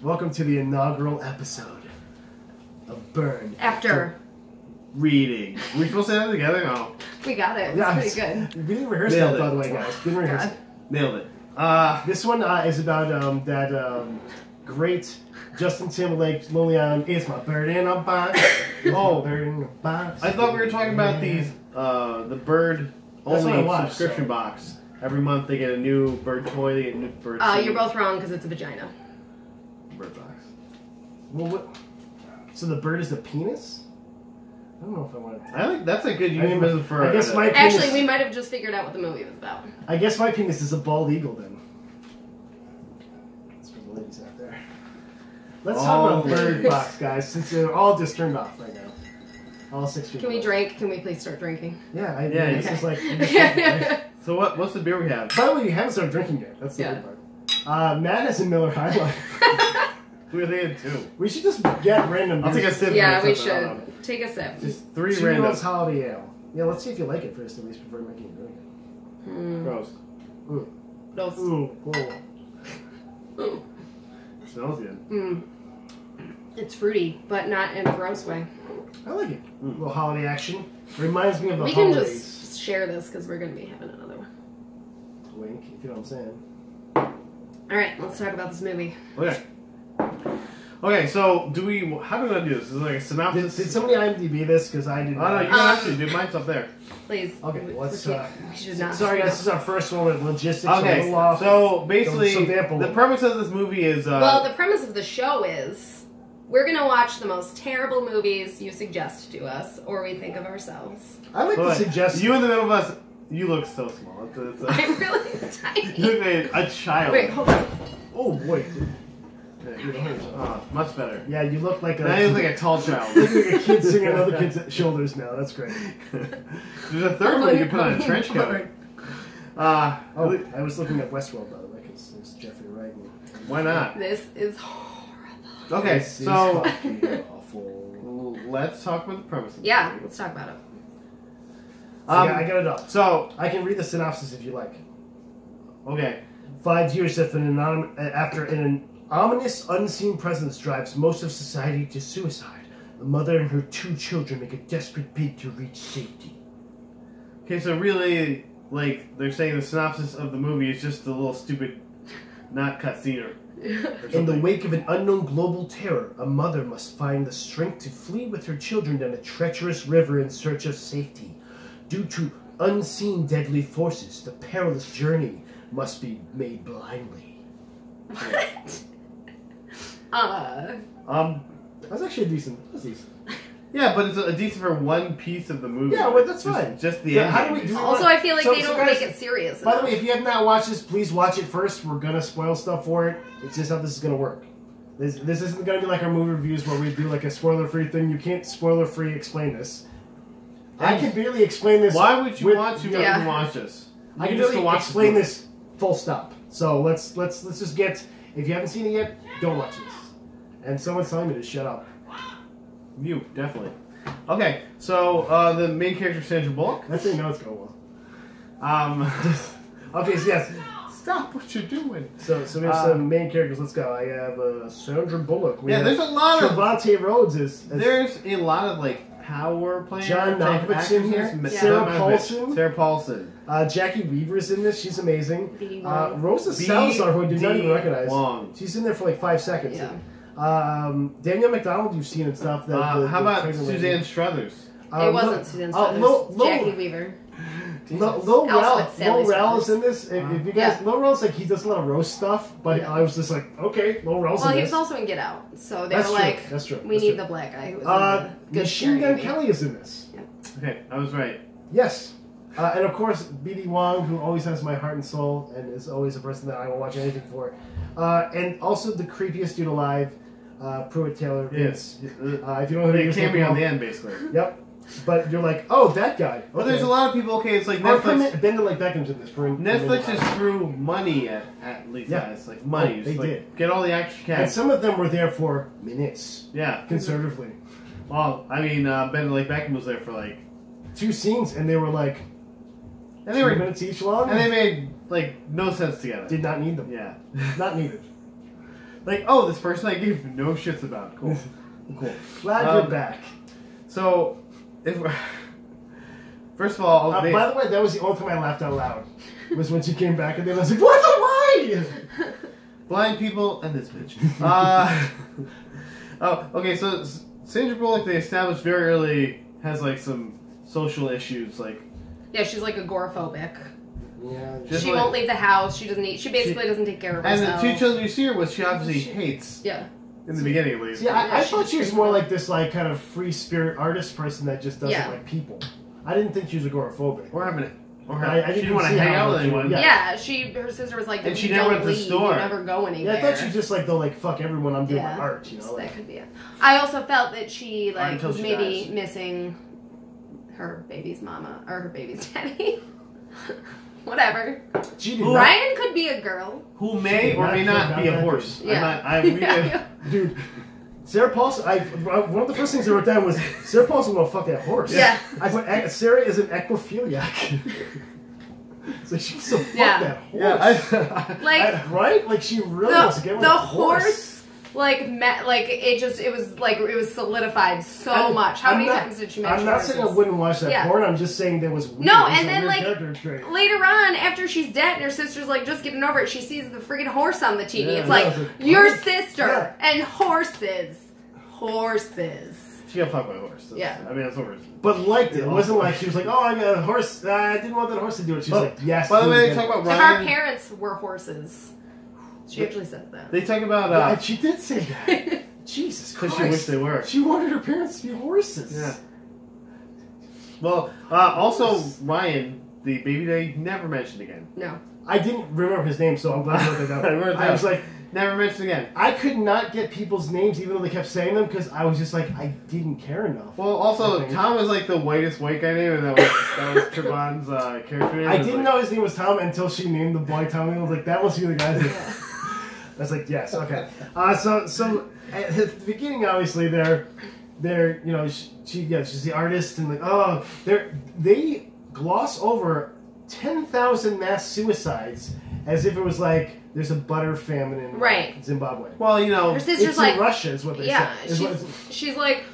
Welcome to the inaugural episode of Burn. After. Reading. We supposed to say that together? No. We got it. It's pretty good. We didn't rehearse Nailed that, it. by the way, guys. Didn't rehearse it. Nailed it. This one is about that great Justin Timberlake, Lonely Island. It's my bird in a box. Oh. Bird in a box. I thought we were talking about these, the bird That's what I only watched, subscription so. box. Every month they get a new bird toy, they get a new bird seed. You're both wrong because it's a vagina. Bird box. Well, what? So the bird is the penis? I don't know if I want to. I think that's a good euphemism for. I guess my penis, Actually, we might have just figured out what the movie was about. I guess my penis is a bald eagle then. That's for the ladies out there. Let's talk about Bird Box, guys, since they're all just turned off right now. All 6 people. Can we drink? Can we please start drinking? Yeah, Yeah, this is like. So what's the beer we have? By the way, you haven't started drinking yet. That's the weird part. Matt has a Miller High Life. We had two. We should just get random. I'll take a sip. Yeah, of we something. I don't know. should. Take a sip. Just three Two random. Girls Holiday Ale. Yeah, let's see if you like it first, at least before making you drink it. Gross. Those. Whoa. Smells good. It's fruity, but not in a gross way. I like it. A little holiday action. Reminds me of the We can holidays. just share this because we're going to be having another one. Wink, if you know what I'm saying. Alright, let's talk about this movie. Okay. Okay, so how do I do this? Is it like a synopsis? Did somebody IMDb this? Because I didn't. Oh no, you can actually do. Mine's up there. Please. Okay, let's. We should not. Sorry, guys. This is our first one with logistics. a Okay, little off. so basically, So damp a the little. premise of this movie is. Well, the premise of the show is we're going to watch the most terrible movies you suggest to us, or we think of ourselves. I like to suggest you in the middle of us. You look so small. I'm really tiny. You look like a child. Wait, hold on. Oh boy. Much better. Yeah, you look like a. Now you look like a tall child. You look like a kid sitting on other kids' shoulders now. That's great. There's a third one you can put on a trench coat. I was looking at Westworld, by the way, because there's Jeffrey Wright. Why not? This is horrible. Okay, This is so fucking awful. let's talk about the premise. of the Yeah, movie. let's talk about it. I got it up. So I can read the synopsis if you like. okay, 5 years after an ominous, unseen presence drives most of society to suicide, a mother and her 2 children make a desperate bid to reach safety. so really, like they're saying, the synopsis of the movie is just a little stupid, not cutscene or In the wake of an unknown global terror, a mother must find the strength to flee with her children down a treacherous river in search of safety. Due to unseen deadly forces, the perilous journey must be made blindly. What? That's actually decent. That's decent. yeah, but it's a decent for one piece of the movie. Yeah, well, that's Just- fine. Just the Yeah, end. how do we do Also, I feel like So- they so don't guys, make it serious By the enough. way, if you have not watched this, please watch it first. We're gonna spoil stuff for it. It's just how this is gonna work. This isn't gonna be like our movie reviews where we do like a spoiler-free thing. You can't spoiler-free explain this. I can barely explain this. Why would you with- want to Yeah. even watch this? I You can just barely go watch explain movie. this full stop. So let's just get. If you haven't seen it yet, don't watch this. And someone's telling me to shut up. You definitely. Okay, so the main character Sandra Bullock. I think it's going well. Okay, so yes. Stop what you're doing. So we have some main characters. Let's go. I have Sandra Bullock. We Yeah, have there's a lot of Trevante Rhodes is there's a lot of like power playing. John Malkovich in here. Yeah. Sarah Paulson. Sarah Paulson. Jackie Weaver's in this. She's amazing. B.D. Wong. Rosa Salazar, who I did not even recognize. Wong. She's in there for like 5 seconds. Yeah. Danielle McDonald, you've seen and stuff. How about pregnant lady. Suzanne Struthers? It wasn't Susan Struthers. Jackie Weaver. Lil Also with Sally Rel is Struthers. in this. If you guys, Yeah. Lil Rel's like he does a lot of roast stuff, but I was just like, okay, Lil Rel's Well, in he this. was also in Get Out, so they That's were true. like, That's true. we That's need true. the black guy who was in the good Machine scary Gun movie. Kelly is in this. Okay, I was right. Yes. And of course, B.D. Wong, who always has my heart and soul, and is always a person that I will watch anything for. And also the creepiest dude alive, Pruitt Taylor. Yes. If you don't know who he They is, cameo look on him the up. end, basically. Yep. But you're like, oh, that guy. But there's a lot of people. Okay, it's like Or Netflix. Bending like Beckham's in this. Netflix just threw money at Lisa. Yeah. It's like money. Oh, Just they like, did. Get all the extra And cash. some of them were there for minutes, Yeah. conservatively. Well, I mean, Ben like Beckham was there for like 2 scenes, and they were like And they 2 were, minutes each long. and they made like no sense together. Did not need them. Yeah. Not needed. Like, oh, this person I gave no shits about. Cool. Cool. Glad you're back. So, first of all, By the way, that was the only time I laughed out loud. Was when she came back, and then I was like, "What the why?" blind people and this bitch. Oh, okay. So Sandra Bullock, they established very early, has like some social issues, like. Yeah, she's like agoraphobic. Yeah. Just She like- won't leave the house. She doesn't eat. She basically doesn't take care of And herself. the two children you see her with, she obviously hates. Yeah. In the beginning, at least. See, I Yeah, she thought just she was thinks more that- like this, like kind of free spirit artist person that just doesn't Yeah. like people. I didn't think she was agoraphobic. Or having it. Or I she didn't didn't want to see hang how out with much you- anyone. yeah. Yeah, her sister was like, And she "You never don't went to the leave, store. You never go anywhere. Yeah, I thought she was just like, like, fuck everyone, I'm doing my art, you know? So Like, that could be it. I also felt that she like Until was she maybe dies. missing her baby's mama or her baby's daddy. Whatever. she did not, Ryan could be a girl. Who may or may not be a horse. Yeah. dude. Sarah Paulson, one of the first things I wrote down was Sarah Paulson will fuck that horse. Yeah. I put Sarah is an equophiliac. So she so fuck Yeah. that horse. Yeah, Like right? Like she really wants to get with the a horse, like it was solidified so I'm- much. How I'm many not- times did she mention I'm not saying I horses? wouldn't watch that Yeah. porn. I'm just saying there was weird. No, It was and a then, weird like, character trait. Later on, after she's dead and her sister's like just getting over it, she sees the freaking horse on the TV. Yeah, it's yeah, like, I was like, your what? sister Yeah. and horses. Horses. She got fucked by a horse. That's- Yeah. I mean, that's what we're. But liked it. It wasn't like she was like, "Oh, I got a horse. I didn't want that horse to do it." She was Well, like, "Yes." By the do it way, they again." talk about If our Ryan. parents were horses. She actually says that. They talk about. Yeah, she did say that. Jesus Because Christ. she wished they were. She wanted her parents to be horses. Yeah. Well, also Ryan, the baby they never mentioned again. No. I didn't remember his name, so I'm glad you wrote that I down. wrote it I down. was like, Never mentioned again. I could not get people's names even though they kept saying them because I was just like, I didn't care enough. Well, also Okay. Tom is like the whitest white guy name, and that was Trevon's character name. I It was didn't like- know his name was Tom until she named the boy Tom. And I was like, that must be the guy. That... I was like, yes, okay. So at the beginning, obviously, they're you know, she's the artist, and like, oh, they gloss over 10,000 mass suicides as if it was like there's a butter famine in Right. Zimbabwe. Well, you know, Her It's sister's in like, Russia, is what they yeah, say. Is what it's- she's like,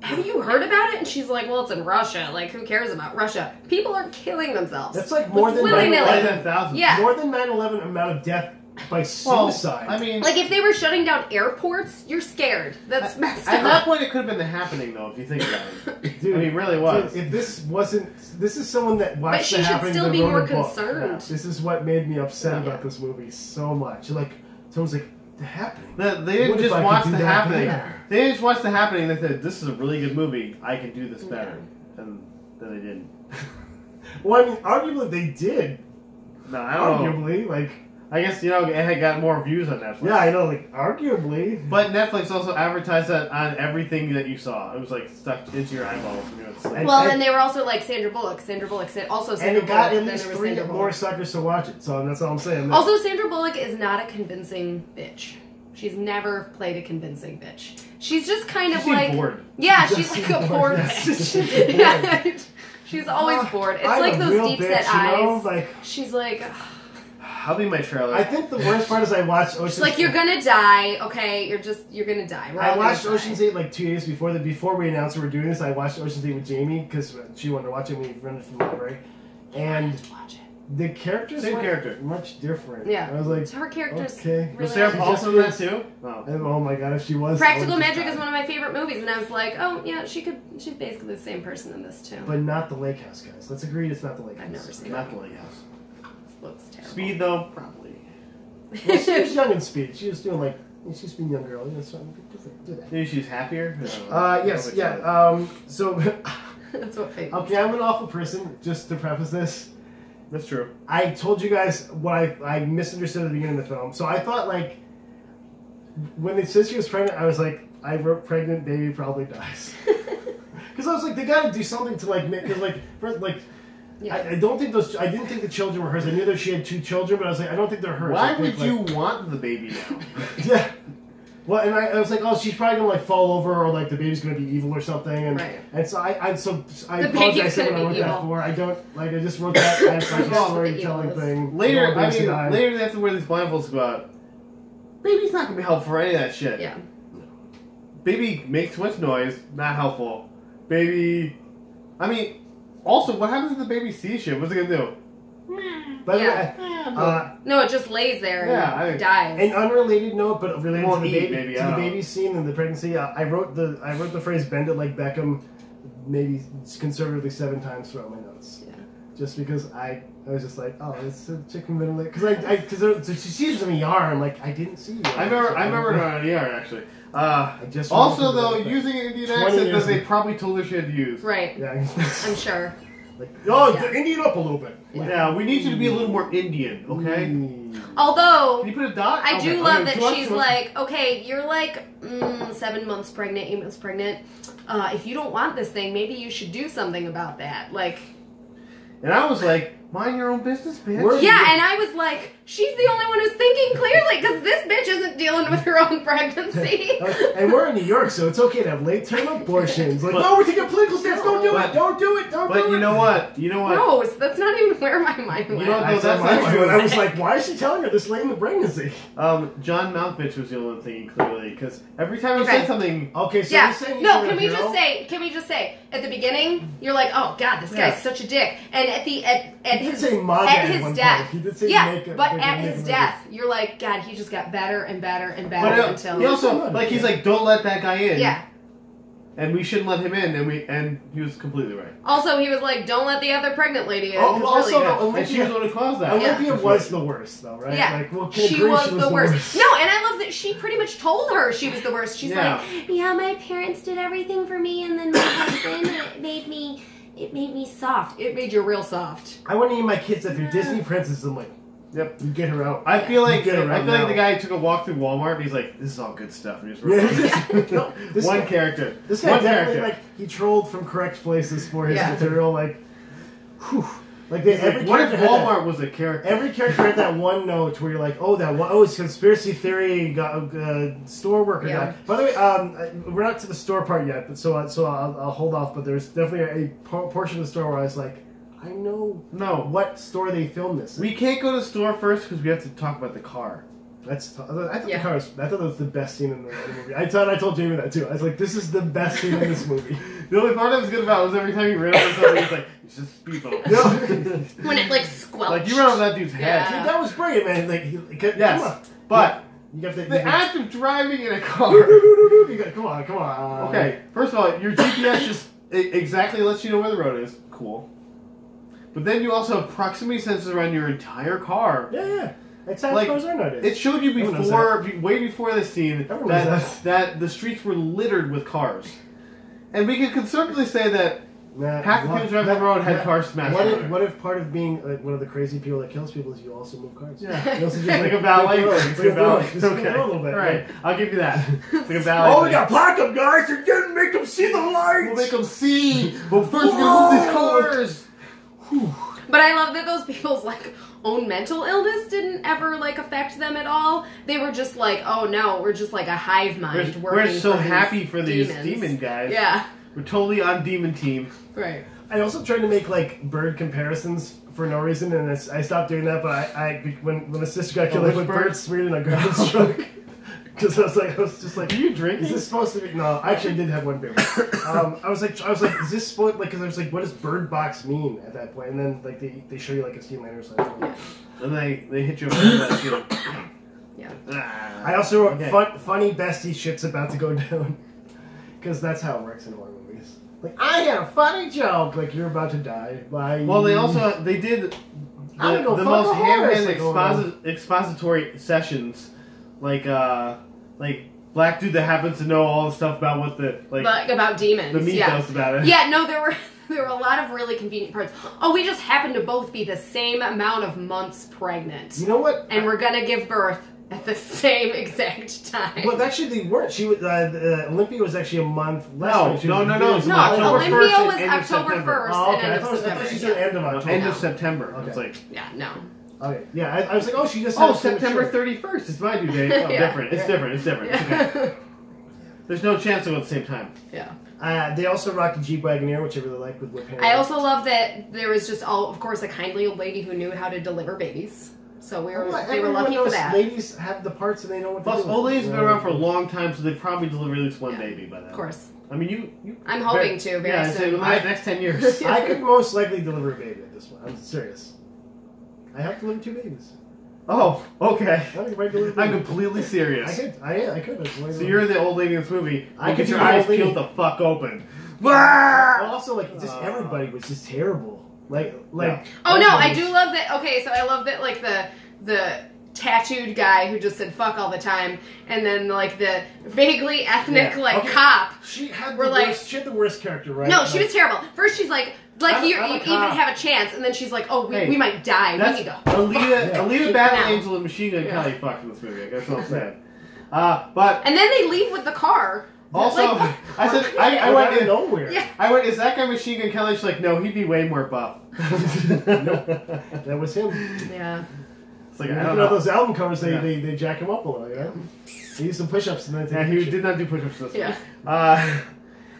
have you heard about it? And she's like, well, it's in Russia. Like, who cares about Russia? People are killing themselves. That's like more than willy-nilly. 9/11. 10,000. Yeah. More than 9/11 amount of death by Well, suicide. I mean, Like, if they were shutting down airports, you're scared. That's messed at that up. point, it could have been the happening, though, if you think about it. Dude, I mean, it really was. Dude, if this wasn't, this is someone that watched she the should happening. still that be wrote more a book. concerned. Yeah. This is what made me upset Yeah. about this movie so much. Like, someone's like, the happening. They What didn't if just I could watch do the that happening. better? They didn't just watch the happening. They said, "This is a really good movie. I can do this better," and then they didn't. Well, I mean, arguably they did. No, I don't know. Arguably, like, I guess it had got more views on Netflix. yeah, I know, like, arguably. But Netflix also advertised that on everything that you saw. It was like stuck into your eyeballs when you went to sleep. And- Well, and they were also like Sandra Bullock. Sandra Bullock said also And Sandra it got Bullock. at then least there was 3 Sandra more Bullock. suckers to watch it. So that's all I'm saying. Also, Sandra Bullock is not a convincing bitch. She's never played a convincing bitch. She's just kind of She seemed like bored. yeah, She she's just like seemed a bored, bored yes. bitch. Yeah. She's always bored. It's I'm like a those real deep bitch, set eyes. you know? Like, She's like, I'll be my trailer. I think the worst part is I watched Ocean's. she's like, you're gonna die. Okay, you're gonna die. We're all I gonna watched die. Ocean's 8 like 2 days before we announced we were doing this. I watched Ocean's 8 with Jamie because she wanted to watch it when we rented from the library, and Watch it. the characters Same were character. much different. Yeah. I was like, Her character's okay. really Was Sarah nice. Paulson in that too? Oh. And, oh my god, if she was Practical I would just Magic die. is one of my favorite movies, and I was like, oh yeah, she's basically the same person in this too. But not the Lake House guys. Let's agree it's not the Lake House. I've never seen Not it. the Lighthouse. Looks terrible. Speed though, probably. Well, she was young in Speed. She was doing like she's being a young girl. You know, so do that. Maybe she's happier. I don't know. Yes, I don't yeah. think So, That's what fate. okay, I'm an awful person. Just to preface this, so. That's true. I told you guys what I misunderstood at the beginning of the film. So I thought like when they said she was pregnant, I was like, I wrote pregnant baby probably dies. Because I was like, they got to do something to like make because like first, like. Yeah. I don't think those. I didn't think the children were hers. I knew that she had 2 children, but I was like, I don't think they're hers. Why I think, would you want the baby now? Yeah. Well, and I was like, oh, she's probably gonna like fall over, or like the baby's gonna be evil or something, and Right. and so I The apologize baby's when I gonna wrote be that evil. for. I don't like. I just wrote that as like a Well, storytelling the evil is- thing. Later, Little I baby mean, died. later they have to wear these blindfolds to go out. Baby's not gonna be helpful for any of that shit. Yeah. Baby makes too much noise, not helpful. Baby, I mean, also, what happens if the baby sees shit? What's it gonna do? By the Yeah. way, No, it just lays there Yeah, and I- dies. an unrelated note, but related to Won't the eat, baby, maybe, to I the don't know. baby scene and the pregnancy. I wrote the phrase "bend it like Beckham," maybe conservatively 7 times throughout my notes. Yeah. Just because I was just like, oh, it's a chicken bending like because she sees me ER. I'm like, I didn't see you. I remember it on ER actually. I just Also, remembered though, that. using an Indian 20 accent years that they ago. probably told her she had to use. Right. Yeah, I'm sure. like, oh, Yeah. Indian up a little bit. Yeah, we need you to be a little more Indian, okay? Mm. Although, Can you put a dot? I Okay, do love okay, that too much, she's too much. like, okay, you're like 7 months pregnant, 8 months pregnant. If you don't want this thing, maybe you should do something about that. Like, And I was like, mind your own business, bitch. We're- yeah, and I was like, she's the only one who's thinking clearly because this bitch isn't dealing with her own pregnancy. And we're in New York, so it's okay to have late-term abortions. Like, But- no, we're taking a political stance. Don't do But- it. Don't do it. Don't do But it. you know what? You know what? Gross. That's not even where my mind went. You know what, I though, said that's my not mind, true. and I was like, why is she telling her this late in the pregnancy? John Malkovich was the only one thinking clearly, because every time he Okay. said something, Okay, so Yeah. you're saying No, he's can a we hero? just say at the beginning, you're like, oh god, this Yeah. guy's such a dick. And at He did his say MAGA at at his one death. point. He did say Yeah, make it- but make it- at make his it- death, you're like, God, he just got better and better and but better until he also, like, he's like, don't let that guy in. Yeah. And we shouldn't let him in, and he was completely right. Also, he was like, don't let the other pregnant lady in. Oh, 'cause also, really, Olympia- And she was the one who caused that. Olympia That's was right. the worst, though, right? Yeah, Like, we'll she agree was the worst. No, and I love that she pretty much told her she was the worst. She's Yeah. like, yeah, my parents did everything for me, and then my husband, it made me soft. It made you real soft. I want to name my kids after Disney princesses. I'm like, Yep. you get her out. I feel like Get I around feel like now. the guy took a walk through Walmart and he's like, "This is all good stuff." And he just Yeah. wrote No, this one guy- character. This guy one definitely, character. like, he trolled from correct places for his Yeah. material. Like, whew. Like, they, He's like, every what if character had that- Walmart was a character? Every character had that one note where you're like, it's conspiracy theory, store worker Yeah. guy. By the way, we're not to the store part yet, but so I'll hold off. But there's definitely a portion of the store where I was like, I know No, what store they filmed this. we can't go to the store first because we have to talk about the car. I thought Yeah. the car was, I thought that was the best scene in the movie. I told Jamie that too. I was like, this is the best scene in this movie. The only part that was good about it was every time he ran over something, he's like, "It's just a speed bump." No. When it like squelched. Like you ran over that dude's Yeah. head. Dude, that was brilliant, man. Like, Yes, come on. but You got the the act of driving in a car. you got, come on. Okay, first of all, your GPS just exactly lets you know where the road is. Cool. But then you also have proximity sensors around your entire car. Yeah. That's how Like, cars are nowadays. It showed you Everyone knows way before this scene Everyone knows that the streets were littered with cars. And we can conservatively say that Nah, half the people driving the road had cars smashed What together. what if part of being one of the crazy people that kills people is you also move cars? Yeah. You also just Like a valet. It's It's like a valet. Just Okay. a little bit. All right, I'll give you that. It's like a valet. Oh, we thing. got black up, guys! You're gonna make them see the lights! We'll make them see. But first, we're gonna move these cars. But I love that those people's like own mental illness didn't ever like affect them at all. They were just like, oh no, we're just like a hive mind working. We're so for these happy for these demons. demon guys. Yeah, We're totally on demon team. right. I also tried to make like bird comparisons for no reason, and I stopped doing that. But when my sister got killed, I which put bird? birds smeared in a garbage truck. Because I was just like, Are you drinking? is this supposed to be? No, I actually did have one beer. I was like, is this supposed like? Because I was like, what does bird box mean at that point? And then like they show you like a steam liner or something. And they hit you over the head. You're like, Yeah. ah. I also wrote Okay. funny bestie shit's about to go down. Because that's how it works in horror movies. Like, I had a funny joke. Like, you're about to die. Bye. Well, they did I'm the gonna go most fuck a horse. ham-handed Like, expository sessions, like black dude that happens to know all the stuff about what the But about demons. the mythos yeah. about it. Yeah, no, there were a lot of really convenient parts. Oh, we just happen to both be the same amount of months pregnant. You know what? And we're gonna give birth at the same exact time. Well, actually, they weren't. She was Olympia was actually a month less. No, when she no, was no, doing no, it. No, October 1st Olympia and was end of October September. 1st Oh, and okay. end I of thought September. she said end of October. End No. of September. Okay. It's like, Yeah, no. Okay. Yeah, I was like, oh, she just. oh, had a September premature. 31st is my due date. Oh, Yeah. different. It's Yeah. different. It's different. It's okay. Yeah. There's no chance to go at the same time. Yeah. They also rocked a Jeep Wagoneer, which I really liked with whip handles. I also love that there was just of course, a kindly old lady who knew how to deliver babies. So they Everyone were lucky for knows that. Ladies have the parts and they know what to Plus, do. old ladies have been around for a long time, so they probably deliver at least one baby by then. Of course. I mean, you I'm hoping to very yeah, soon. in the next 10 years. I could most likely deliver a baby at this point. I'm serious. I have to deliver 2 babies. Oh, okay. I'm completely serious. I could. So you're the old lady in this movie. I Get could your be the eyes old lady. peeled the fuck open. Also, like, just everybody was just terrible. Like. Oh no, I do love that. Okay, so I love that, like the tattooed guy who just said fuck all the time, and then like the vaguely ethnic cop. She had She had the worst character, right? No, she was terrible. First, she's like you I'm a even cop. have a chance, and then she's like, oh, Hey, we might die. We That's need to. Alita Battle Now. Angel and Machine Gun Kelly fucked in this movie. I guess what I'm saying. But And then they leave with the car. also, Like, I said I I went went in nowhere. Yeah. I went, is that guy Machine Gun Kelly? She's like, no, he'd be way more buff. That was him. Yeah. It's like, You I know don't know. those album covers, Yeah. they jack him up a little, yeah? He used some push-ups and then Yeah, he did not do push-ups this Yeah. way.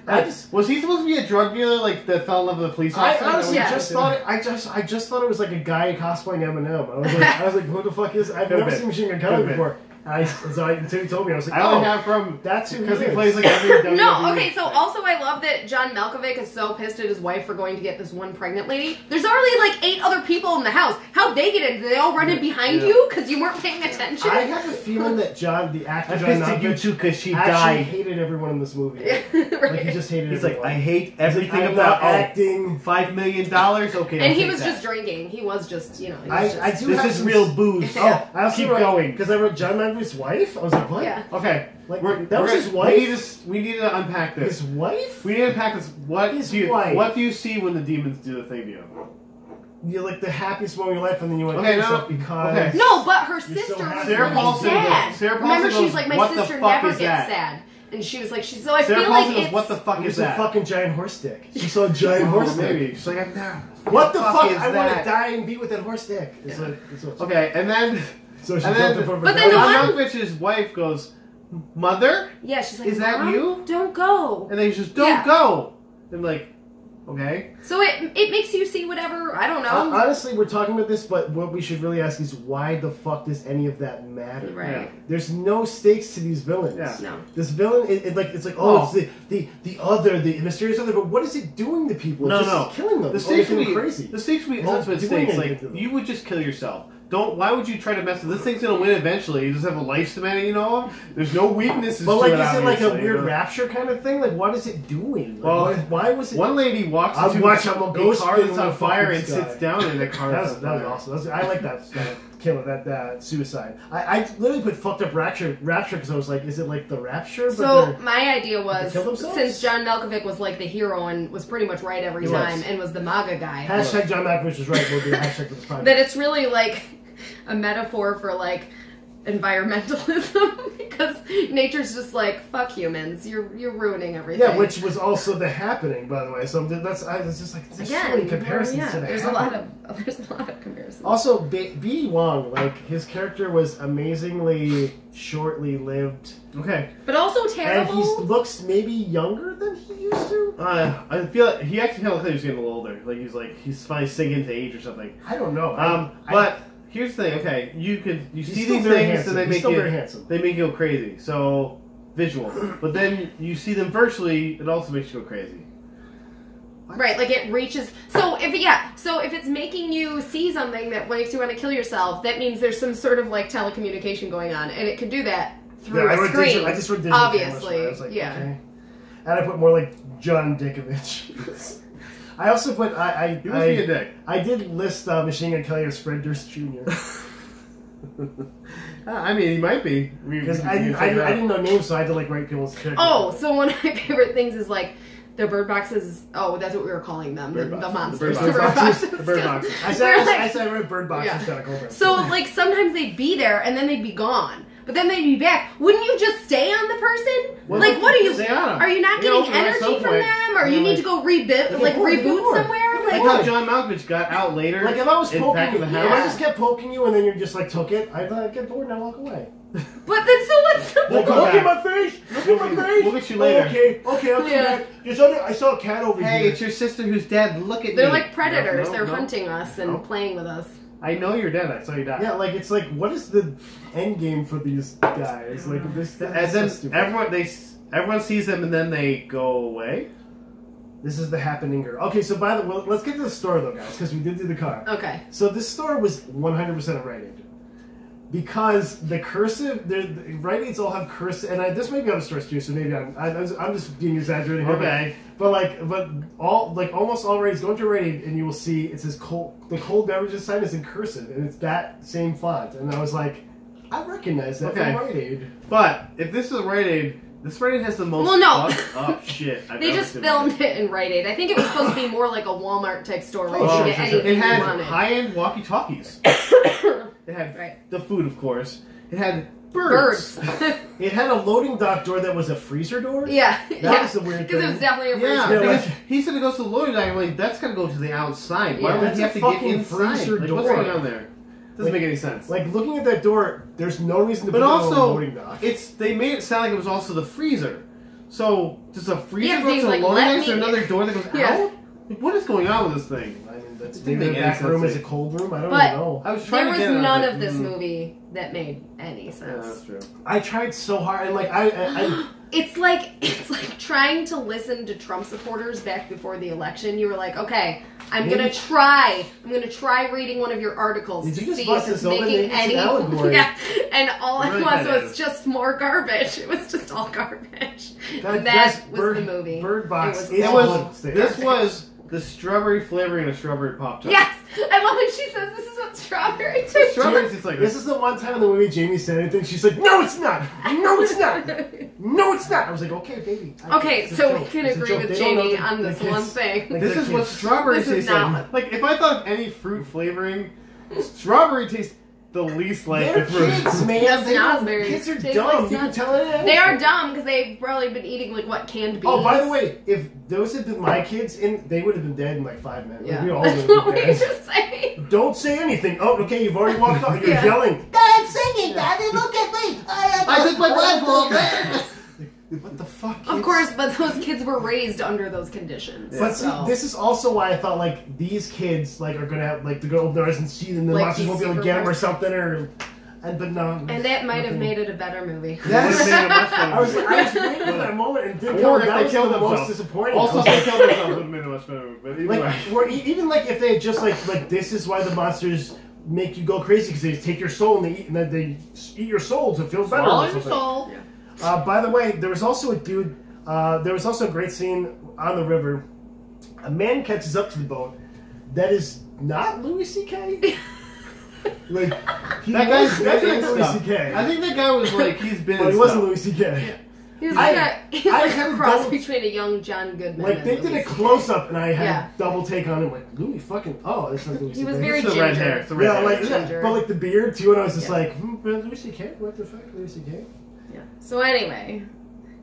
I just- Was he supposed to be a drug dealer, like that fell in love with a police I officer? honestly Yeah. just thought I just thought it was like a guy cosplaying Eminem. I was like, who the fuck is? I've Could've never been. seen Machine Gun Kelly Could've been. before. Until you told me, I was like, I only have from that's who because he is. plays like every WWE. No, okay, so also I love that John Malkovich is so pissed at his wife for going to get this one pregnant lady. There's already like 8 other people in the house. How'd they get in? Did they all run in behind Yeah. you because you weren't paying attention? I have a feeling that the actor I'm John pissed at you Malkovich, too because she actually died. hated everyone in this movie. Right. Like he just hated He's like, everyone. I hate He's like, everything I'm about not acting. $5 million. Okay, And I'll he take was that. just drinking. He was just, he was I just, do This have is some- real booze. Yeah. I also Keep wrote, going. because I wrote John Malkovich's wife. I was like, what? Yeah. Okay, Like, we're, that was we're- his wife? We need to unpack this. His wife? We need to unpack this. His wife. What do you see when the demons do the thing to you? You're like the happiest moment of your life, and then you went Okay, to yourself no, because okay. No, but her so sister was happy. really Sarah Paulson sad. goes- Sarah Remember, Paulson she's goes, like, my "What the sister fuck never is gets that?" sad. And she was like, so I Sarah feel Paulson like goes, it's... what the fuck it is was a that? fucking giant horse stick. She saw a giant horse stick. Maybe. She's like, I'm down. What the fuck? is I want to that? die and be with that horse stick. It's like, Okay, and then So she And jumped then- in front of But her then the dog. one- Malkovich's wife goes, Mother? Yeah, she's like, Is that Mom, you? don't go. And then he's just, don't Yeah. go. And like, okay. So it makes you see whatever, I don't know. Honestly, we're talking about this, but what we should really ask is why the fuck does any of that matter? Right. There's no stakes to these villains. Yeah. No. This villain, it's like the mysterious other, but what is it doing to people? No, It's just no. killing them. The It's stakes making would be them crazy. The stakes would be It's not ultimate doing stakes. anything Like to them. you would just kill yourself. Don't. Why would you try to mess with this thing's gonna win eventually? You just have a lifespan, you know. There's no weaknesses. But to like, it, is it like a obviously, weird but- rapture kind of thing? Like, what is it doing? Like, Well, why was it? One lady walks I'll into watch how a a ghost car spin that's in on the fire fucking and sky. sits down in a car That that's was on fire. awesome. I like that killer, that suicide. I literally put fucked up rapture because I was like, is it like the rapture? So my idea was, They kill themselves? since John Malkovich was like the hero and was pretty much right every He time was. and was the MAGA guy, Hashtag John Malkovich was right. We'll do a hashtag for this podcast. that it's really like a metaphor for like environmentalism because nature's just like, fuck humans, you're ruining everything. Yeah, which was also the happening, by the way. So it's just like there's so many comparisons yeah, to the there's Happening. there's a lot of comparisons. Also, B. Wong, like his character was amazingly shortly lived, Okay. But also and terrible. he looks maybe younger than he used to. I feel like he actually kind of looks like he's getting a little older. Like he's finally sinking into age or something. I don't know. But here's the thing. Okay, you he's see still these very things handsome. and they He's make still you very handsome. they make you go crazy. So visual, but then you see them virtually, it also makes you go crazy. Right, like it reaches. So if it's making you see something that makes you want to kill yourself, that means there's some sort of like telecommunication going on, and it could do that through I a wrote screen. digital- I just wrote digital obviously, cameras, right? I was like, yeah. okay. And I put more like John Dickovich. I also put He must be a dick. I did list Machine Gun Kelly as Fred Durst Jr. I mean, he might be. because I didn't know names, so I had to like write people's characters. Oh, so one of my favorite things is like the bird boxes. Oh, that's what we were calling them. The Bird boxes. monsters. The bird boxes. The bird boxes. I We're like- said I wrote Bird Box Yeah. instead of Cobra. So like sometimes they'd be there and then they'd be gone. But then they'd be back. Wouldn't you just stay on the person? Well, like, what are you? stay on 'em. Are you not You know, getting at energy some from point, them, or you you know, need to go reboot, get like bored, you get reboot bored. somewhere? Like Like, how John Malkovich got out later. like if I was in poking Back you, of the if I House. just kept poking you and then you just like took it, I thought I'd get bored and I walk away. but then so what's the We'll Like, come look back. at my face! Look at my face! We'll get you later. Okay, I'll come Yeah. back. I saw a cat over Hey, here. it's your sister who's dead. Look at They're me. like predators. No, They're no. hunting us and No. playing with us. I know you're dead. I saw you die. Yeah, like it's like, what is the end game for these guys? Like this, And is then so stupid. everyone sees them and then they go away. This is the happening girl. Okay, so by the way, let's get to the store though, guys, because we did do the car. Okay. So this store was 100% Rite Aid. Because the cursive, the Rite Aids all have cursive, and this may be other stores too, so maybe I'm just being exaggerating here. Okay. But almost all Rite Aids, go into Rite Aid and you will see it says the cold beverages sign is in cursive, and it's that same font. And I was like, I recognize that Okay. from Rite Aid. But if this is Rite Aid, this Rite Aid has the most Well, no. fucked up shit I've They ever just seen. filmed it in Rite Aid. I think it was supposed to be more like a Walmart type store where Oh, you sure, could get sure, sure. anything It had you wanted. high-end walkie-talkies. It had Right. the food, of course. It had Birds. It had a loading dock door that was a freezer door. Yeah. That was the weird Because it thing. was definitely a Yeah, freezer. Yeah, because he said it goes to the loading dock. I'm like, that's gotta go to the outside. Why Yeah. would That's he have a to get fucking inside? freezer Like, what's door. going on there? Doesn't make any sense. Like looking at that door, there's no reason to But put it on a also, loading dock. they made it sound like it was also the freezer. So, does a freezer Yeah, go he's to the like, loading let dock? Is there me- another door that goes Yeah. out? Like, what is going on with this thing? I mean, that's Didn't maybe the make any back room sense. is a cold room. I don't But- even know. I was trying There to was get it, none I was of like, this movie that made any Yeah, sense. that's true. I tried so hard, and like I It's like trying to listen to Trump supporters back before the election. You were like, okay, I'm gonna try reading one of your articles Did to you just see bust if it's this open? making Maybe it's an any. allegory. Yeah, and all It it really was kinda was is. just more garbage. It was just all garbage. That- That that's was the movie. Bird Box It is It awful. was. This was the strawberry flavoring in a strawberry pop tart. Yes, I love when she says this is what strawberry tastes. Strawberries, it's like This is the one time in the movie Jamie said anything. She's like, "No, it's not. No, it's not. No, it's not." I was like, "Okay, baby." Okay, It's a so we joke. can It's a agree joke. with They don't know Jamie the- on the this kids- one thing. like, This they're is what kids. strawberry This is tastes not like. Like, if I thought of any fruit flavoring, strawberry tastes the least like They're the fruit. kids, man. Yes, They don't- snozberries kids are taste dumb. like You can snozberries. tell it. They are dumb because they've probably been eating like what canned beans. Oh, by the way, if those had been my kids, they would have been dead in like 5 minutes. Yeah. Like, we all That's would what have we been dead. just saying. Don't say anything. Oh, okay, you've already walked off. You're Yeah. yelling. I'm singing, Daddy. Look at me. I took my blindfold. What the fuck? Of kids? course, but those kids were raised under those conditions. But see, so. this is also why I thought like these kids like are gonna have like to go open their eyes and see them. The Like monsters these won't be able to super get them or monsters. something, or but no. And that might have nothing. made it a better movie. Yes. Would've made it much better. I was waiting for that moment and didn't Or come. if That they was killed the most themselves. disappointing. Also, I was if like, they killed themselves, would have made it much better. But either way. like, or even like if they had just like this is why the monsters make you go crazy because they take your soul and then they eat your soul to feel better. Swallow or your something. soul. By the way, there was also a dude. There was also a great scene on the river. A man catches up to the boat. That is not Louis C.K. Like he That guy's was been definitely in Louis stuff. C.K. I think that guy was like, he's been but in he wasn't stuff. Louis C.K. He was I- like a I had a cross double- between a young John Goodman. Like and they did Louis a CK. close up, and I had Yeah. a double take on him. Like Louis fucking it's not Louis He C.K. was very It's the ginger. red hair. It's the red Yeah, hair. like Ginger. but like the beard too, and I was just Yeah. like, Louis C.K. What the fuck, Louis C.K. Yeah. So anyway,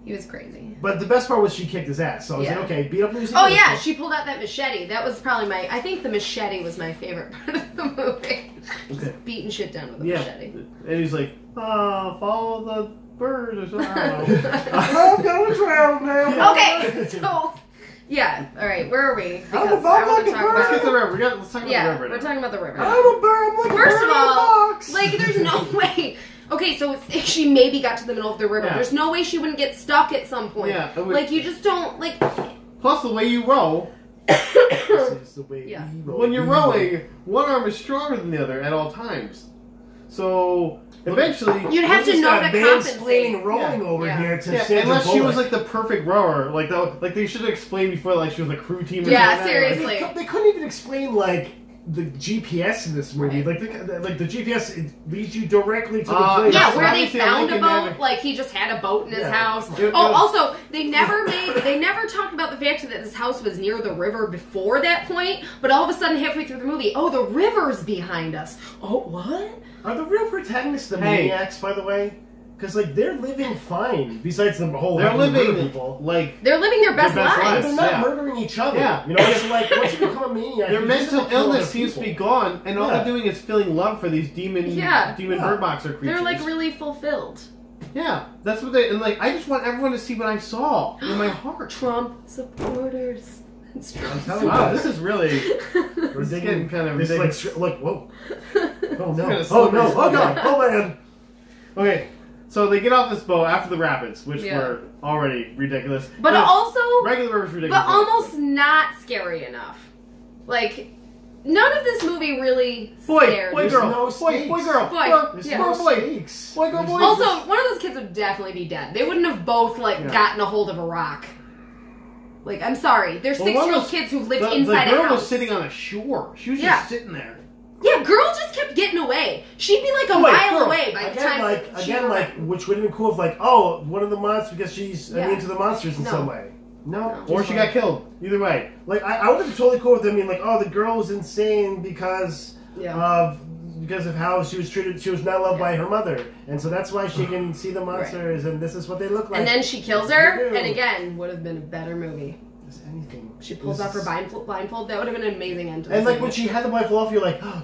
he was crazy. But the best part was she kicked his ass. So I was Yeah. like, okay, beat up Louis C.K. Oh yeah, she pulled out that machete. That was probably I think the machete was my favorite part of the movie. Okay. Beating shit down with a Yeah. machete. And he's like, follow the bird or something. I don't know. I'm gonna drown now. Okay, so yeah, all right, where are we? Because I'm I want like to a talk bird. Let's get about. to the river. Let's talk about the Yeah, river we're now. talking about the river. I'm a bird. I'm like a First bird of in a all, box. like, there's no way. Okay, so she maybe got to the middle of the river. Yeah. There's no way she wouldn't get stuck at some point. Yeah, it would- Like, you just don't, like... Plus, the way you row, This is the way Yeah. we roll. when you're We rowing, one arm is stronger than the other at all times. So, eventually... You'd have We to just know got to mansplaining compensate. rolling Yeah. over Yeah. here to Yeah, Sandra unless she was Bullock. like the perfect rower, like they should have explained before, like she was a crew team. Or Yeah, something. seriously. They couldn't even explain like the GPS in this movie. Right. Like the GPS it leads you directly to the Uh, place. Yeah, So where they obviously found a Lincoln boat, never- like he just had a boat in his Yeah. house. It- Oh, it- also, they never talked about the fact that this house was near the river before that point, but all of a sudden, halfway through the movie, oh, the river's behind us. Oh, what? Are the real protagonists the Hey. maniacs, by the way? Because like they're living fine. Besides the whole They're having to murder living people. like They're living their best best But lives. they're not Yeah. murdering each other. Yeah. You know, it's like once you become a maniac, their you just mental have to kill illness other seems to be people. gone, and all Yeah. they're doing is feeling love for these demon Yeah. bird boxer creatures. They're like really fulfilled. Yeah, that's what they and like. I just want everyone to see what I saw in my heart. Trump supporters. It's true. Wow, this is really We're getting kind of this is ridiculous. like, whoa. Oh no. Kinda Oh no. slippery Oh god. Oh man. Okay, so they get off this boat after the rapids, which Yeah. were already ridiculous. But also, regular river was ridiculous. but almost not scary enough. Like, none of this movie really boy, scared boy, me. There's girl, no boy, stakes. boy, girl, Boy. girl, There's Yeah. no boy, stakes. boy, girl, boy. Also, one of those kids would definitely be dead. They wouldn't have both, like, Yeah. gotten a hold of a rock. Like, I'm sorry. They're Well, one 6-year-old was- kids who lived the inside girl a house. was sitting on a shore. She was Yeah. just sitting there. Yeah, girl just kept getting away. She'd be like a Wait, mile girl. away by the Again, time she again, arrived. which would have been cool if, like, oh, one of the monsters because she's Yeah. into the monsters in No. some way. No. Or just she like- got killed. Either way. Like, I would have been totally cool with them being like, oh, the girl was insane because Yeah. of how she was treated. She was not loved by her mother, and so that's why she can see the monsters, and this is what they look like. And then she kills her, You do. and again, would have been a better movie. Is anything. She pulls This off her is- blindfold. That would have been an amazing end to And this like movie. when she had the blindfold off, you're like, oh,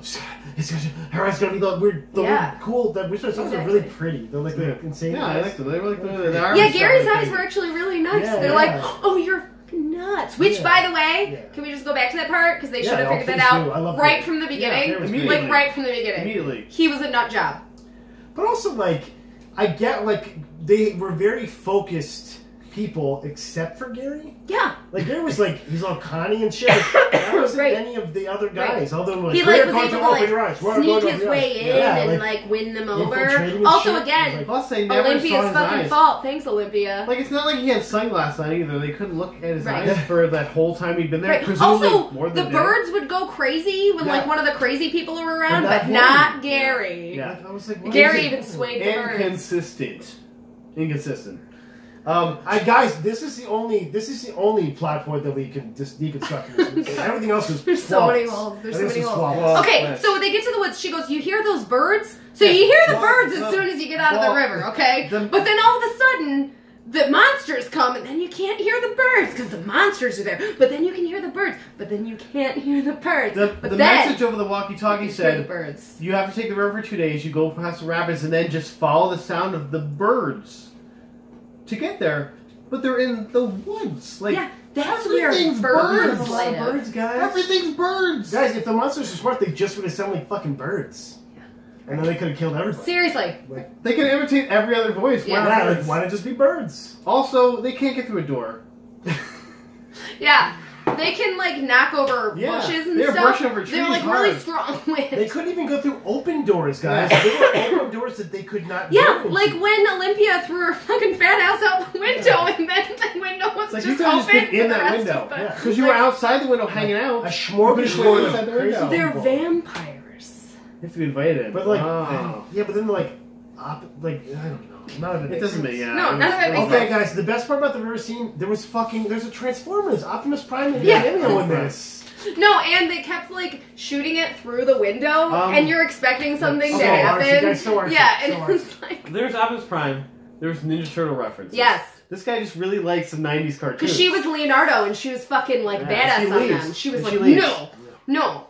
her eyes gonna be the weird, Yeah. cool. That which are really Exactly. pretty. They're like the insane. Yeah, I eyes. like them. They were like the Yeah, Irish Gary's stuff, I eyes think. were actually really nice. Yeah, They're yeah. like, oh, you're fucking nuts. Which, Yeah. by the way, Yeah. can we just go back to that part? Because they Yeah, should have no, figured that please out do. I love right that. from the beginning. it was like, immediately. right from the beginning. Immediately. He was a nut job. But also, like, I get like they were very focused people, except for Gary. Yeah. Like Gary was like he's all Connie and shit. Like, that wasn't Right. any of the other Right. guys. All of them were He "We're like was going able to open your eyes. like We're sneak going to his open your way eyes." in Yeah, and like win them over. infiltrating and Also, shit. again, Like, Plus, they never saw Olympia's his fucking eyes. fault. Thanks, Olympia. Like, it's not like he had sunglasses on either. They couldn't look at his Right. eyes for that whole time he'd been there. Right. Presumably Also, more the than a day. birds would go crazy when Yeah. like one of the crazy people were around, But but not not him. Gary. Yeah. I was like, what Gary is it? even swayed the birds. Inconsistent. Guys, this is the only plot point that we can just deconstruct in this movie. Everything else was There's so many flawless. holes. There's so Everything many was holes. flawless. Okay, Yes. so they get to the woods. She goes, "You hear those birds?" So Yeah. you hear the Well, birds as well, soon as you get out of well, the river, okay? the- But then all of a sudden, the monsters come, and then you can't hear the birds because the monsters are there. But then you can hear the birds, but then you can't hear the birds. The but then message over the you walkie-talkie hear the said, birds. you have to take the river for 2 days, you go past the rapids, and then just follow the sound of the birds to get there. But they're in the woods. Like, Yeah, that's where everything's birds birds. live. Birds, guys. everything's birds. Guys, if the monsters were smart, they just would have sounded like fucking birds. And then they could have killed everybody. Seriously. Like, They can imitate every other voice. Yeah. Why not yeah, like, birds? why not just be birds? Also, they can't get through a door. Yeah. They can like knock over Yeah, bushes and they're stuff. brushing over They're trees like really hard. strong wind. They couldn't even go through open doors, guys. Yeah. They were open doors that they could not Yeah, go like into. when Olympia threw her fucking fat ass out the window and then the window was Like, you just could have just open been in for the that rest window. of the- Yeah. Because you were outside the window hanging out. A smorgasbord Inside of the crazy window. They're people. vampires. You have to be invited. But like, Oh. yeah, but then they're like, I don't know. None of it It makes doesn't sense. make, yeah. No, none of it makes Okay, sense. guys, the best part about the river scene, there's a Transformers, Optimus Prime and Yeah. Cameo in this. No, and they kept like shooting it through the window, and you're expecting something to okay, happen. Archie, guys, so Archie, yeah, and so it's like There's Optimus Prime. There's Ninja Turtle references. yes, This guy just really likes some 90s cartoons. because she was Leonardo and she was fucking like Yeah, badass she on leaves. them. She was And like, she leaves. no.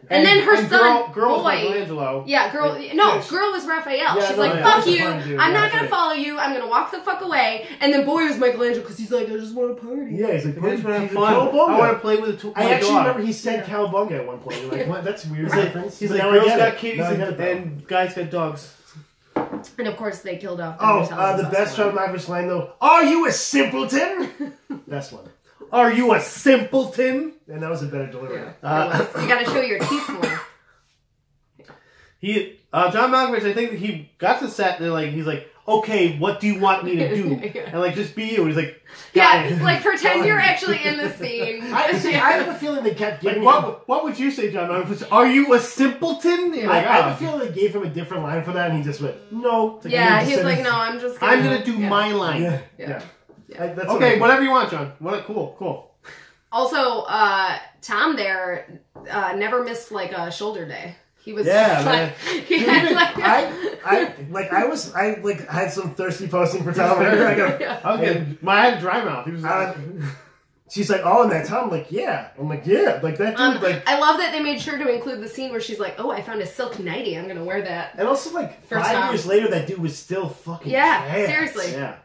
And then her son, girl was boy. Michelangelo. Yeah, girl. And- No, yeah, she- girl was Raphael. Yeah, She's no, like, yeah, fuck that's a you. fine dude. I'm Yeah, not that's gonna right. follow you. I'm gonna walk the fuck away. And then boy was Michelangelo because he's like, I just want to party. Yeah, he's like, I just want to have he's a fun. I Cowabunga. want to play with my I actually dog. remember he said Cowabunga at one point. You're like, what? That's weird. He's like, reference. he's But like now I girls get got it. kitties Now I get it, though. and guys got dogs. And of course they killed off. Oh, Michelangelo. the best John Malkovich line though. Are you a simpleton? Best one. Are you a simpleton? And that was a better delivery. Yeah, you gotta show your teeth more. John Malkovich, I think that he got to set and he's like, okay, what do you want me to do? Yeah. And like, just be you. And he's like, got Yeah, it. like pretend you're actually in the scene. I have a feeling they kept Like, giving him. what would you say, John Malkovich? Are you a simpleton? You're I like, have "Ah, a feeling they gave him a different line for that, and he just went, "No." It's like, Yeah, he just he's said like, his- no, I'm just. I'm gonna do yeah. my line. Yeah, Yeah. yeah. That's Okay, whatever you want, John. Cool. Also, Tom there never missed like a shoulder day. He was Yeah, just man. like he had like I had some thirsty posting for Tom. I go, Yeah. I was getting, I had a dry mouth. He was she's like, "Oh, and that Tom." I'm like, "Yeah." I'm like, "Yeah." Like that dude. Like, I love that they made sure to include the scene where she's like, "Oh, I found a silk nightie. I'm gonna wear that." and also like For 5 Tom. years later, that dude was still fucking. Yeah, jacked. seriously. yeah.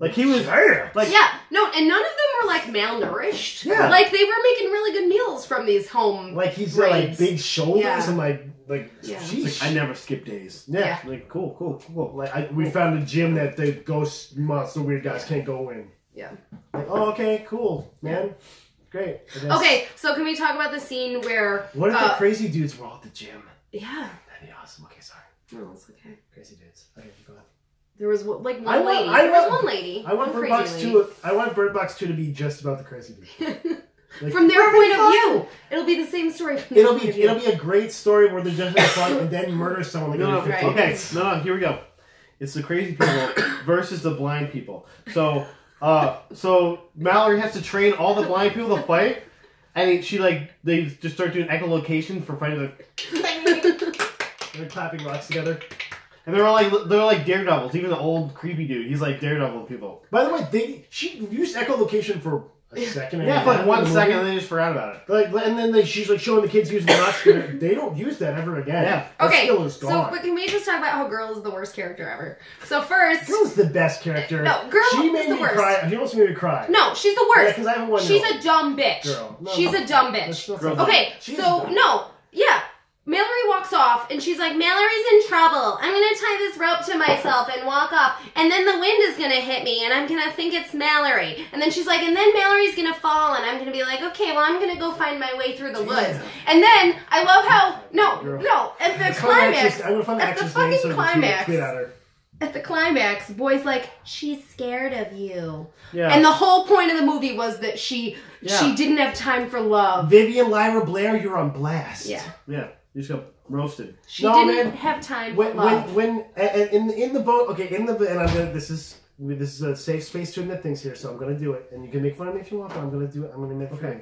Like he was like Yeah, no, and none of them were like malnourished. Yeah. Like they were making really good meals from these home. Like he's got like raids. big shoulders Yeah. and like Yeah. sheesh. It's like, I never skip days. Yeah. Like cool. Like we found a gym that the ghost monster weird guys can't go in. Yeah. Like, oh, okay, cool, man. Great. I guess. Okay, so can we talk about the scene where? What if the crazy dudes were all at the gym? Yeah. That'd be awesome. Okay, sorry. No, it's okay. Crazy dudes. Okay, go ahead. There was like one I want- lady. I There was want- one lady. I want one Bird Box crazy 2. I want Bird Box 2 to be just about the crazy dudes. Like, From their we're point of fun. view, it'll be the same story. From their It'll point be of view. a great story where they're just having fun and then murder someone. Like No, every 15 right. okay, minutes. no, here we go. It's the crazy people versus the blind people. So Mallory has to train all the blind people to fight, and they just start doing echolocation for fighting. They're clapping rocks together. And they're like daredevils. Even the old creepy dude, he's like daredevil people. By the way, she used echolocation for a second. Yeah, for like 1 second, second, and they just forgot about it. Like, and then she's like showing the kids using the rocks. They don't use that ever again. Yeah. That Okay, skill is so gone. but can we just talk about how Girl is the worst character ever? So first, Girl's the best character. No, Girl she is made the me worst. cry. She almost made me cry. no, she's the Yeah, worst. 'cause I have one She's note. a dumb bitch. Girl. No, She's no. a dumb That's bitch. not Girl. something. Okay, She's so dumb. no, yeah. Mallory walks off and she's like, Mallory's in trouble. I'm gonna tie this rope to myself and walk off, and then the wind is gonna hit me and I'm gonna think it's Mallory. And then she's like, and then Mallory's gonna fall and I'm gonna be like, okay, well I'm gonna go find my way through the woods. And then I love how at the climax, I'm gonna find the at the actress name fucking so we can climax, tweet at her. at the climax, Boy's like, she's scared of you. Yeah. And the whole point of the movie was that she Yeah. didn't have time for love. Vivian Lyra Blair, you're on blast. Yeah. Yeah, you just got roasted. She No, didn't man. have time for When love. in the boat, okay, in the and I'm gonna this is a safe space to admit things here, so I'm gonna do it, and you can make fun of me if you want, but I'm gonna do it. I'm gonna admit Okay. okay.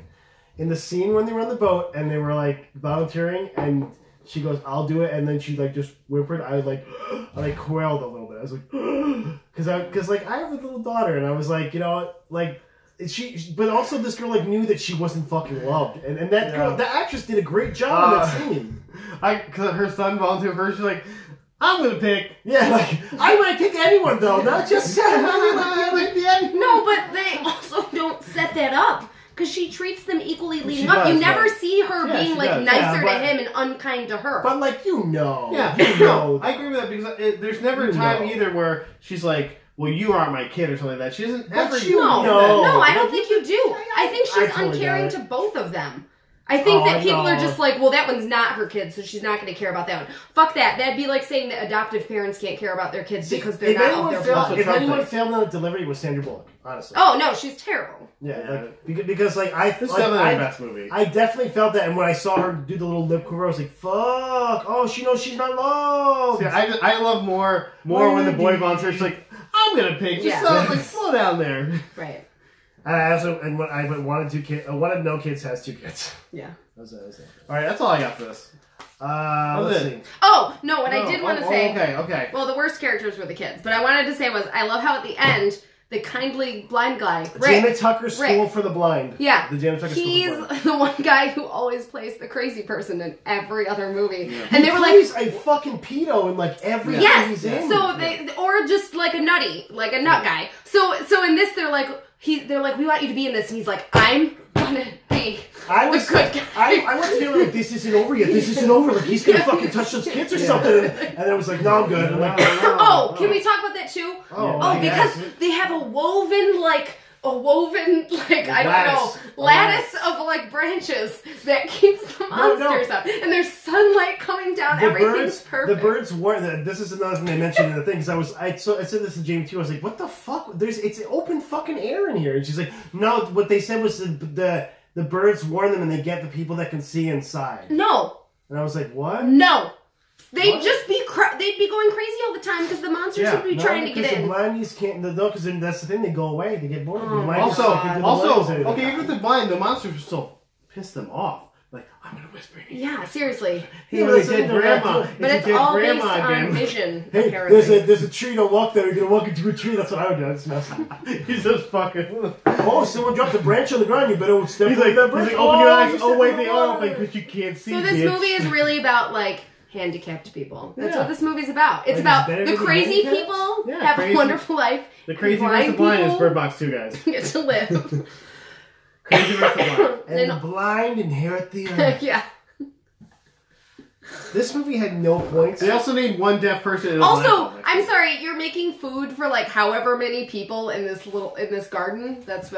In the scene when they were on the boat and they were like volunteering, and she goes, "I'll do it," and then she like just whimpered. I like quailed a little bit. I was like, because like I have a little daughter, and I was like, you know, like. But also this girl like knew that she wasn't fucking loved, and that girl, the actress did a great job in that scene. Cause her son volunteered first. She's like, I'm gonna pick. Yeah, like I might pick anyone though, not just No, but they also don't set that up. Because she treats them equally leading She up. You does, never yeah. see her Yeah, being she like does. nicer Yeah, but- to him and unkind to her. But like you know, Yeah, you know. I agree with that because there's never a You time know. either where she's like, "Well, you aren't my kid" or something like that. She doesn't But ever. you no, know. no, I don't Like, think you do. I think I she's totally uncaring got to it. both of them. I think that people no. are just like, well, that one's not her kid, so she's not going to care about that one. Fuck that. That'd be like saying that adoptive parents can't care about their kids because they're if not anyone of their failed, blood. if Trump anyone thinks. failed on the delivery, it was Sandra Bullock. Honestly. Oh, no, she's terrible. Yeah, Yeah. like because like I This is like, definitely I, the best movie. I definitely felt that, and when I saw her do the little lip quiver, I was like, "Fuck! Oh, she knows she's not loved." See, I love more when the boy volunteers. She's like, I'm gonna pick. Just Yeah. slow down there. Right. And I also when I wanted 2 kids. I wanted no kids has 2 kids. Yeah. That was it. All right, that's all I got for this. Let's see. Oh, no, what I did want to say. Okay. Well, the worst characters were the kids, but I wanted to say was I love how at the end the kindly blind guy, Rick. Janet Tucker School Rick. for the Blind. Yeah, The Janet Tucker he's School for the Blind. the one guy who always plays the crazy person in every other movie, Yeah. and they were like, He's a fucking pedo in like every movie yes, he's in. so they or just like a nutty, like a nut guy. So in this they're like we want you to be in this, and he's like, I'm gonna be I was the good guy. I went to him like, this isn't over yet. This isn't over. Like he's gonna fucking touch those kids or something. And I was like, no, I'm good. I'm like, Oh, can we talk about that too? Oh, Oh, yeah. because they have a woven I don't know, Lattice. lattice of like branches that keeps the monsters up, and there's sunlight coming down. Everything's perfect. The birds were. This is another thing they mentioned in the thing. Because I said this to Jamie too. I was like, what the fuck? It's open fucking air in here. And she's like, no. What they said was the birds warn them and they get the people that can see inside. No, And I was like, what? no. They'd What? just be they'd be going crazy all the time because the monsters Yeah. would be No, trying to because get in. the blindies can't. No, because that's the thing. They go away. They get bored. Oh, The blindies Also, can't do the blindies anymore. okay, even with the blind, the monsters will still piss them off. Like, I'm gonna whisper in your ear. Yeah, seriously. Hey, Yeah, look, that's dead what they're grandma. not doing. But it's dead all based grandma on again. vision, Hey, apparently. there's a tree. Don't walk there. You're gonna walk into a tree. That's what I would do. I'd smash it. He's just fucking. Oh, someone dropped a branch on the ground. You better step He's over like, that branch. open your eyes. you Oh stepped wait, in they the are water. open because you can't see. So this bitch. movie is really about like handicapped people. That's Yeah. what this movie's about. It's Like, about it's better the to be crazy handicapped? people Yeah, have crazy- a wonderful life. The Crazy Blind vs. the Blind is people- Bird Box 2, guys. Get to live. Crazy vs. the Blind. And Then- the blind inherit the earth. Yeah. This movie had no points. They also named one deaf person in a blind Also, public. I'm sorry, you're making food for like however many people in this garden. That's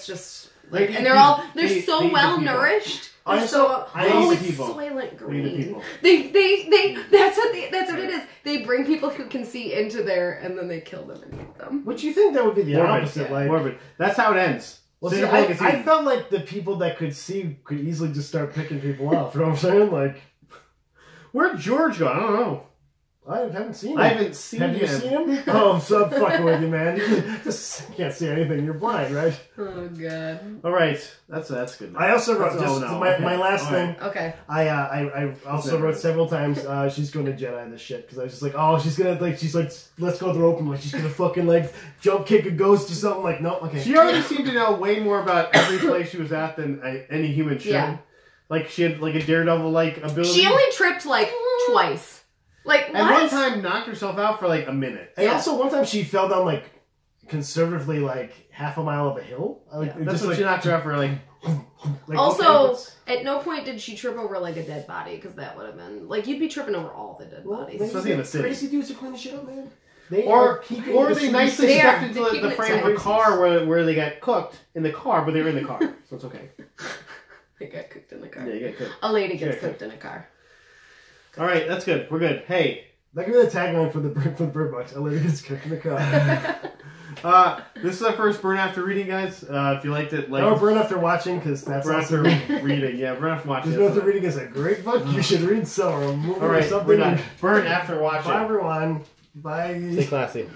just They like, eat and they're people. all they're They so eat the well people. nourished. I They're also- so I oh, eat it's the people. Soylent They eat the Green. people. They that's what it is. They bring people who can see into there and then they kill them and eat them. Would you think that would be the Morbid. opposite? Yeah. Like, Morbid. That's how it ends. well, see, Cinderella I gets eaten. felt like the people that could see could easily just start picking people off. You know what I'm saying? Like, Where'd George go? I don't know. I haven't seen him. I haven't seen Have you him. seen him? Oh, so I'm fucking with you, man. You just can't see anything. You're blind, right? Oh god. All right, that's good. I also wrote That's- just oh, no. my Okay. last All right. thing. Okay. I also Never. wrote several times. She's going to Jedi this shit because I was just like, oh, she's gonna she's like, let's go with the rope and like she's gonna fucking like jump kick a ghost or something. Like, no, okay. She already seemed to know way more about every place she was at than any human should. Yeah. Like she had like a daredevil-like ability. She only tripped like twice. Like and what? one time knocked herself out for like a minute. And Yeah. also one time she fell down like conservatively like half a mile of a hill. Like, Yeah. it That's just what like, she knocked her out for. Like like, Also, okay, let's- at no point did she trip over like a dead body because that would have been like you'd be tripping over all the dead well, bodies. Especially in the city. crazy dudes are cleaning shit up, man. They are or keeping or the they streets nicely They safe. are. stepped into They're the keeping it frame of a tight. car where they got cooked in the car, but they were in the car, so it's okay. They got cooked in the car. Yeah, you got cooked. A lady gets Yeah, cooked in a car. All right, that's good. We're good. Hey, That could be the tagline for the Bird Box. A lady gets cooked in the car. this is our first Burn After Reading, guys. If you liked it, like Or burn after watching because that's Burn also. After Reading. Yeah, Burn After Watching. Because Burn After Reading is a great book. You should read some or a movie All or right, something. we're done. Burn After Watching. Bye everyone. Bye. Stay classy.